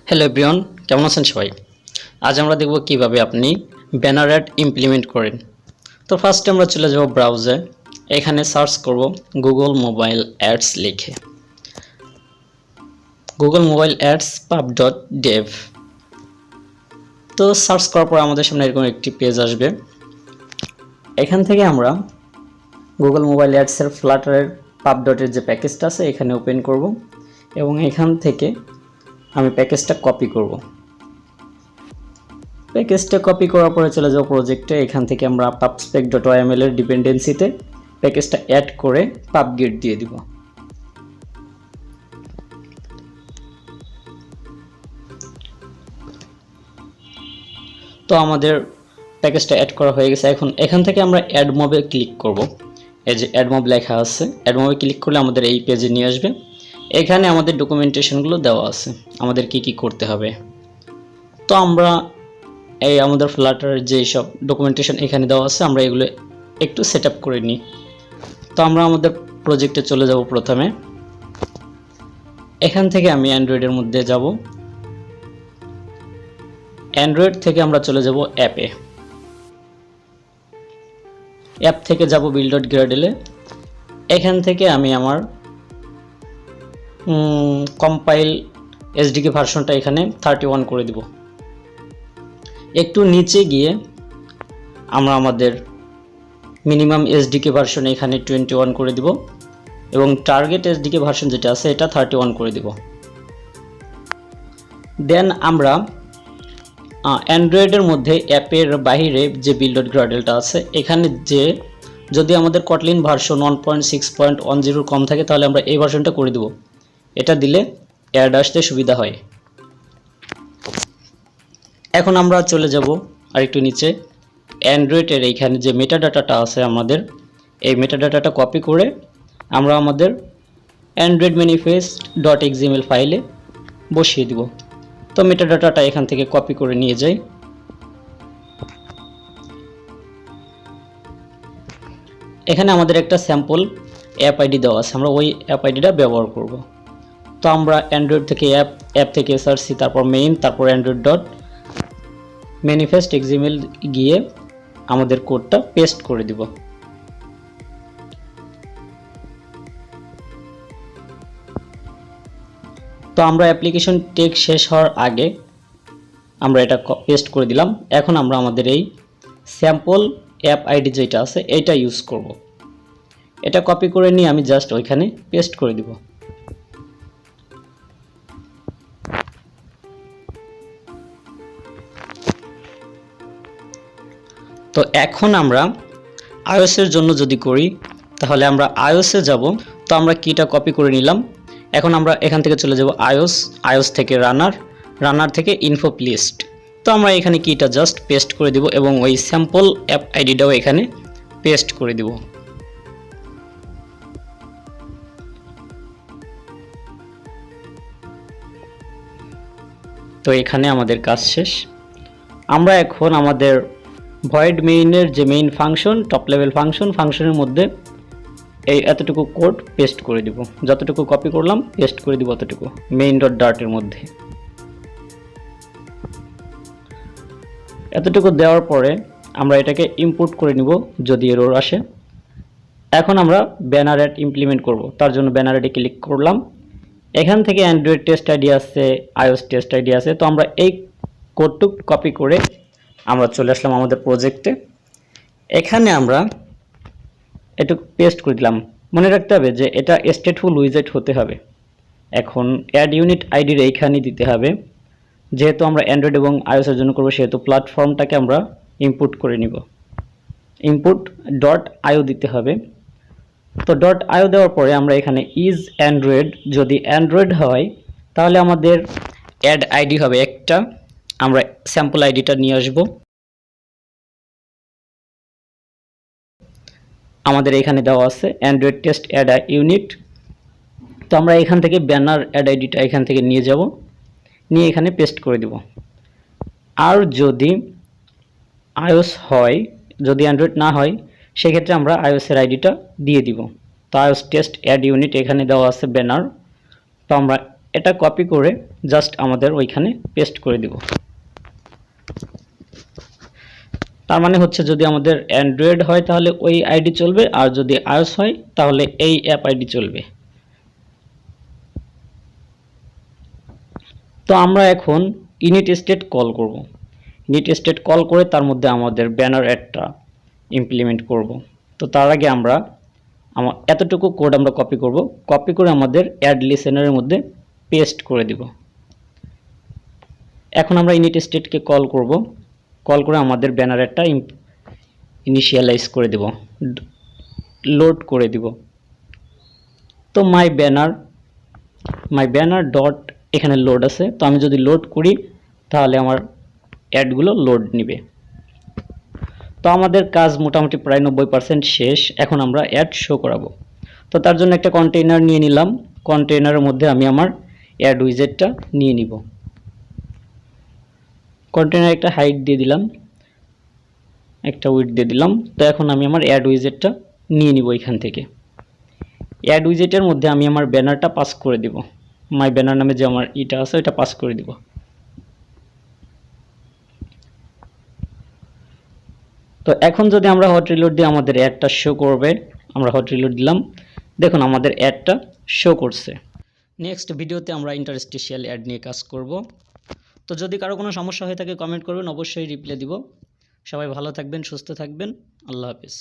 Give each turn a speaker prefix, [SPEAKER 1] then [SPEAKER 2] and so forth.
[SPEAKER 1] Hello everyone, কেমন আছেন সবাই? আজ আমরা দেখব কিভাবে আপনি ব্যানার অ্যাড ইমপ্লিমেন্ট করেন। তো ফার্স্টে আমরা চলে যাব ব্রাউজারে, এখানে সার্চ করব গুগল মোবাইল অ্যাডস লিখে, গুগল মোবাইল অ্যাডস pub.dev। তো সার্চ করার পর আমাদের সামনে এরকম একটি পেজ আসবে। এখান থেকে আমরা গুগল মোবাইল অ্যাডসের ফ্লাটারের pub.এর যে প্যাকেজটা আছে এখানে ওপেন করব এবং এখান থেকে আমি প্যাকেজটা কপি করব। প্যাকেজটা কপি করার পরে চলে যাব প্রজেক্টে, এখান থেকে আমরা pubspec.yml এর ডিপেন্ডেন্সিতে প্যাকেজটা অ্যাড করে pubget দিয়ে দিব। তো আমাদের প্যাকেজটা অ্যাড করা হয়ে গেছে। এখন এখান থেকে আমরা admob-এ ক্লিক করব। এই যে admob লেখা আছে, admob-এ ক্লিক করলে আমাদের এই পেজে নিয়ে আসবে। এখানে আমাদের ডকুমেন্টেশনগুলো দেওয়া আছে, আমাদের কি কি করতে হবে। তো আমরা এই আমাদের ফ্লাটারের যে সব ডকুমেন্টেশন এখানে দেওয়া আছে, আমরা এগুলো একটু সেট আপ করে নিই। তো আমরা আমাদের প্রজেক্টে চলে যাব। প্রথমে এখান থেকে আমি অ্যান্ড্রয়েডের মধ্যে যাব, অ্যান্ড্রয়েড থেকে আমরা চলে যাব অ্যাপে, অ্যাপ থেকে যাব build.gradle-এ। এখান থেকে আমি আমার কম্পাইল এসডিকে ভার্সনটা এখানে 31 করে দিব। একটু নিচে গিয়ে আমরা আমাদের মিনিমাম এসডিকে ভার্সন এখানে 21 করে দিব এবং টার্গেট এসডিকে ভার্সন যেটা আছে এটা 31 করে দিব। দেন আমরা অ্যান্ড্রয়েডের মধ্যে অ্যাপের বাইরে যে build.gradle-টা আছে এখানে যে যদি আমাদের কটলিন ভার্সন 1.6.10 কম থাকে তাহলে আমরা এই ভার্সনটা করে দিব। এটা দিলে অ্যাড আসতে সুবিধা হয়। এখন আমরা চলে যাব আরেকটু নিচে, অ্যান্ড্রয়েডের এইখানে যে মেটাডাটাটা আছে আমাদের, এই মেটাডাটাটা কপি করে আমরা আমাদের অ্যান্ড্রয়েড manifest.xml ফাইলে বসিয়ে দিব। তো মেটাডাটাটা এখান থেকে কপি করে নিয়ে যাই। এখানে আমাদের একটা স্যাম্পল অ্যাপ আইডি দেওয়া আছে, আমরা ওই অ্যাপ আইডিটা ব্যবহার করব। তো আমরা অ্যান্ড্রয়েড থেকে অ্যাপ থেকে সার্চি, তারপর মেইন, তারপর android.manifest.xml গিয়ে আমাদের কোডটা পেস্ট করে দিব। তো আমরা অ্যাপ্লিকেশন টেক শেষ হওয়ার আগে আমরা এটা পেস্ট করে দিলাম। এখন আমরা আমাদের এই স্যাম্পল অ্যাপ আইডি যেটা আছে এটা ইউজ করব। এটা কপি করে নিয়ে আমি জাস্ট ওইখানে পেস্ট করে দিব। তো এখন আমরা iOS-এর জন্য যদি করি তাহলে আমরা iOS-এ যাব। তো আমরা কিটা কপি করে নিলাম। এখন আমরা এখান থেকে চলে যাব iOS থেকে রানার থেকে ইনফো লিস্ট। তো আমরা এখানে কিটা জাস্ট পেস্ট করে দিব এবং ওই স্যাম্পল অ্যাপ আইডিটাও এখানে পেস্ট করে দিব। তো এখানে আমাদের কাজ শেষ। আমরা এখন আমাদের ভয়েড মেইনের যে মেইন ফাংশন, টপ লেভেল ফাংশনের মধ্যে এই এতটুকু কোড পেস্ট করে দিব। যতটুকু কপি করলাম পেস্ট করে দিব অতটুকু main.dart এর মধ্যে। এতটুকু দেওয়ার পরে আমরা এটাকে ইম্পোর্ট করে নিব যদি এরর আসে। এখন আমরা ব্যানার অ্যাড ইমপ্লিমেন্ট করব, তার জন্য ব্যানার অ্যাডে ক্লিক করলাম। এখান থেকে অ্যান্ড্রয়েড টেস্ট আইডি আছে, iOS টেস্ট আইডি আছে। তো আমরা এই কোডটুক কপি করে আমরা চলে আসলাম আমাদের প্রজেক্টে। এখানে আমরা একটু পেস্ট করে দিলাম। মনে রাখতে হবে যে এটা স্টেটফুল উইজেট হতে হবে। এখন অ্যাড ইউনিট আইডির এইখানে দিতে হবে, যেহেতু আমরা অ্যান্ড্রয়েড এবং iOS এর জন্য করব সেহেতু প্ল্যাটফর্মটাকে আমরা ইম্পোর্ট করে নিব। input.io দিতে হবে। তো .io দেওয়ার পরে আমরা এখানে ইজ অ্যান্ড্রয়েড, যদি অ্যান্ড্রয়েড হয় তাহলে আমাদের অ্যাড আইডি হবে একটা, আমরা স্যাম্পল আইডিটা নিয়ে আসব। আমাদের এখানে দেওয়া আছে অ্যান্ড্রয়েড টেস্ট অ্যাড ইউনিট। তো আমরা এখান থেকে ব্যানার অ্যাড আইডিটা এখান থেকে নিয়ে যাব, নিয়ে এখানে পেস্ট করে দিব। আর যদি iOS হয়, যদি অ্যান্ড্রয়েড না হয় সেক্ষেত্রে আমরা iOS এর আইডিটা দিয়ে দিব। তো iOS টেস্ট অ্যাড ইউনিট এখানে দেওয়া আছে ব্যানার। তো আমরা এটা কপি করে জাস্ট আমাদের ওইখানে পেস্ট করে দিব। তার মানে হচ্ছে যদি আমাদের অ্যান্ড্রয়েড হয় তাহলে ওই আইডি চলবে, আর যদি আইওএস হয় তাহলে এই অ্যাপ আইডি চলবে। তো আমরা এখন ইনিট স্টেট কল করব। ইনিট স্টেট কল করে তার মধ্যে আমাদের ব্যানার অ্যাডটা ইমপ্লিমেন্ট করব। তো তার আগে আমরা এতটুকু কোড আমরা কপি করব, কপি করে আমাদের অ্যাড লিসেনারের মধ্যে পেস্ট করে দিব। এখন আমরা ইনিট স্টেটকে কল করব, কল করে আমাদের ব্যানার অ্যাডটা ইনিশিয়ালাইজ করে দিব, লোড করে দিব। তো মাই ব্যানার ডট এখানে লোড আছে, তো আমি যদি লোড করি তাহলে আমার অ্যাডগুলো লোড নিবে। তো আমাদের কাজ মোটামুটি প্রায় 90% শেষ। এখন আমরা অ্যাড শো করাবো। তো তার জন্য একটা কন্টেইনার নিয়ে নিলাম, কন্টেইনারের মধ্যে আমি আমার অ্যাড উইজেটটা নিয়ে নিব। কন্টেইনার একটা হাইট দিয়ে দিলাম, একটা উইডথ দিয়ে দিলাম। তো এখন আমি আমার অ্যাড উইজেটটা নিয়ে নিব এখান থেকে। অ্যাড উইজেটের মধ্যে আমি আমার ব্যানারটা পাস করে দিব, মাই ব্যানার নামে যে আমার ইটা আছে ওইটা পাস করে দিব। তো এখন যদি আমরা হট রিলোড দিয়ে আমাদের অ্যাডটা শো করবে, আমরা হট রিলোড দিলাম, দেখুন আমাদের অ্যাডটা শো করছে। নেক্সট ভিডিওতে আমরা ইন্টারস্টিশিয়াল অ্যাড নিয়ে কাজ করব। তো যদি কারো কোনো সমস্যা হয়ে থাকে কমেন্ট করবেন, অবশ্যই রিপ্লাই দিব। সবাই ভালো থাকবেন, সুস্থ থাকবেন, আল্লাহ হাফেজ।